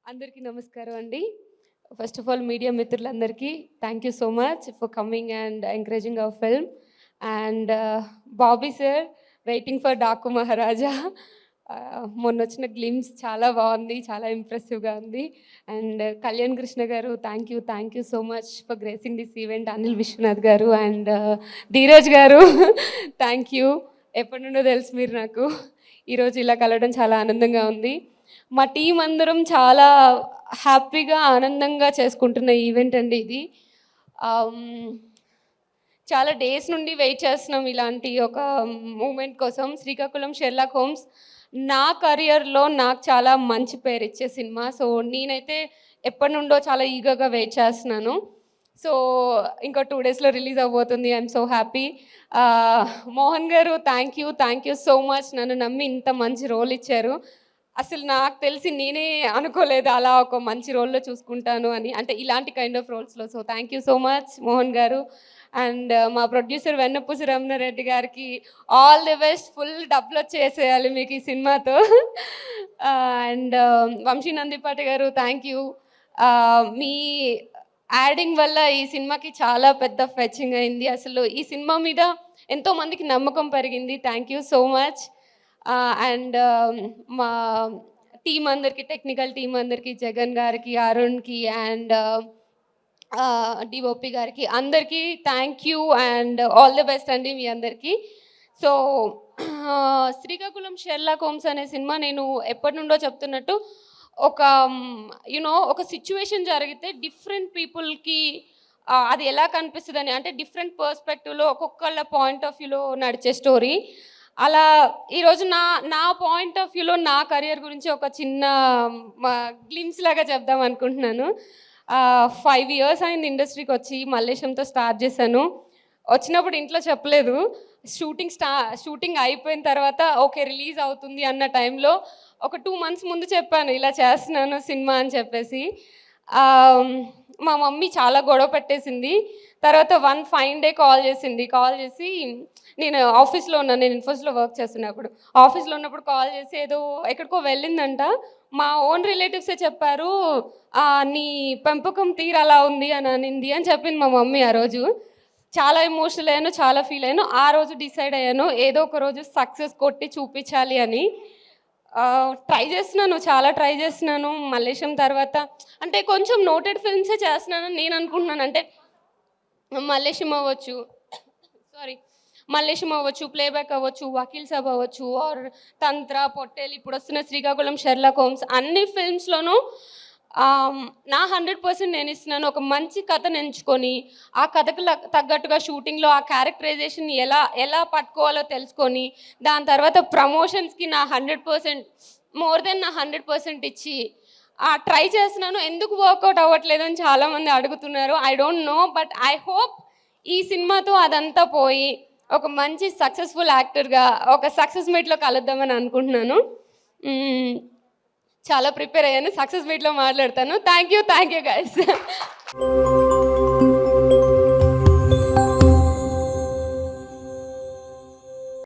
అందరికీ నమస్కారం అండి. ఫస్ట్ ఆఫ్ ఆల్ మీడియా మిత్రులందరికీ thank you so much for coming and encouraging our film. And Bobby sir, waiting for Daaku Maharaaj. మొన్న వచ్చిన గ్లిమ్స్ చాలా బాగుంది, చాలా ఇంప్రెసివ్గా ఉంది. And Kalyan Krishna garu, thank you so much for gracing this event. Anil Vishwanath garu and Dheeraj గారు థ్యాంక్ యూ. ఎప్పటి నుండో తెలుసు మీరు నాకు. ఈరోజు ఇలా కలవడం చాలా ఆనందంగా ఉంది. మా టీం అందరం చాలా హ్యాపీగా ఆనందంగా చేసుకుంటున్న ఈవెంట్ అండి ఇది. చాలా డేస్ నుండి వెయిట్ చేస్తున్నాం ఇలాంటి ఒక మూమెంట్ కోసం. శ్రీకాకుళం షెర్లాక్ హోమ్స్ నా కెరియర్లో నాకు చాలా మంచి పేరు ఇచ్చే సినిమా. సో నేనైతే ఎప్పటి నుండో చాలా ఈగర్గా వెయిట్ చేస్తున్నాను. సో ఇంకో 2 డేస్లో రిలీజ్ అవ్వబోతుంది. I'm so happy. మోహన్ గారు, థ్యాంక్ యూ సో మచ్. నన్ను నమ్మి ఇంత మంచి రోల్ ఇచ్చారు. అసలు నాకు తెలిసి నేనే అనుకోలేదు అలా ఒక మంచి రోల్లో చూసుకుంటాను అని, అంటే ఇలాంటి కైండ్ ఆఫ్ రోల్స్లో. So thank you so much Mohan garu. And మా ప్రొడ్యూసర్ వెన్నపూసి రమణారెడ్డి గారికి ఆల్ ది బెస్ట్. ఫుల్ డబ్బులు వచ్చేసేయాలి మీకు ఈ సినిమాతో. అండ్ వంశీ నందిపాటి గారు, థ్యాంక్ యూ. మీ యాడింగ్ వల్ల ఈ సినిమాకి చాలా పెద్ద ఫెచింగ్ అయింది. అసలు ఈ సినిమా మీద ఎంతోమందికి నమ్మకం పెరిగింది. Thank you so much. And మా టీం అందరికీ, టెక్నికల్ టీం అందరికీ, జగన్ గారికి, అరుణ్కి అండ్ డిఓపి గారికి అందరికీ thank you and all the best అండి మీ అందరికీ. సో శ్రీకాకుళం షెర్లాక్ హోమ్స్ అనే సినిమా నేను ఎప్పటి నుండో చెప్తున్నట్టు ఒక ఒక సిచ్యువేషన్ జరిగితే డిఫరెంట్ పీపుల్కి అది ఎలా కనిపిస్తుందని, అంటే డిఫరెంట్ పర్స్పెక్టివ్లో ఒక్కొక్కళ్ళ పాయింట్ ఆఫ్ వ్యూలో నడిచే స్టోరీ. అలా ఈరోజు నా పాయింట్ ఆఫ్ వ్యూలో నా కెరియర్ గురించి ఒక చిన్న గ్లిమ్స్ లాగా చెప్దాం అనుకుంటున్నాను. 5 years అయింది ఇండస్ట్రీకి వచ్చి. మల్లేశంతో స్టార్ట్ చేశాను. వచ్చినప్పుడు ఇంట్లో చెప్పలేదు. షూటింగ్ అయిపోయిన తర్వాత ఓకే రిలీజ్ అవుతుంది అన్న టైంలో ఒక 2 months ముందు చెప్పాను ఇలా చేస్తున్నాను సినిమా అని చెప్పేసి. మా మమ్మీ చాలా గొడవ పెట్టేసింది. తర్వాత వన్ ఫైన్ డే కాల్ చేసి నేను ఆఫీస్లో ఉన్నాను, నేను ఇన్ఫోస్లో వర్క్ చేస్తున్నప్పుడు ఆఫీస్లో ఉన్నప్పుడు కాల్ చేసి ఏదో ఎక్కడికో వెళ్ళిందంట. మా ఓన్ రిలేటివ్సే చెప్పారు, నీ పెంపకం తీరు అలా ఉంది అని అనింది అని చెప్పింది మా మమ్మీ. ఆ రోజు చాలా ఎమోషనల్ అయ్యాను, చాలా ఫీల్ అయ్యాను. ఆ రోజు డిసైడ్ అయ్యాను ఏదో ఒక రోజు సక్సెస్ కొట్టి చూపించాలి అని. చాలా ట్రై చేస్తున్నాను. మల్లేశం తర్వాత అంటే కొంచెం నోటెడ్ ఫిల్మ్సే చేస్తున్నాను నేను అనుకుంటున్నాను. అంటే మల్లేశం అవ్వచ్చు, ప్లేబ్యాక్ అవ్వచ్చు, వకీల్ సాబ్ అవ్వచ్చు, ఆర్ తంత్ర, పొట్టేలు, ఇప్పుడు వస్తున్న శ్రీకాకుళం షెర్లాక్ హోమ్స్, అన్ని ఫిల్మ్స్లోనూ నా 100% నేను ఇస్తున్నాను. ఒక మంచి కథను ఎంచుకొని ఆ కథకు తగ్గట్టుగా షూటింగ్లో ఆ క్యారెక్టరైజేషన్ ఎలా పట్టుకోవాలో తెలుసుకొని దాని తర్వాత ప్రమోషన్స్కి నా 100% మోర్ దెన్ నా 100% ఇచ్చి ట్రై చేస్తున్నాను. ఎందుకు వర్కౌట్ అవ్వట్లేదని చాలామంది అడుగుతున్నారు. I don't know, but I hope ఈ సినిమాతో అదంతా పోయి ఒక మంచి సక్సెస్ఫుల్ యాక్టర్గా ఒక సక్సెస్ మీట్లో కలుద్దామని అనుకుంటున్నాను. చాలా ప్రిపేర్ అయ్యాను. సక్సెస్ మీట్లో మాట్లాడతాను. Thank you guys.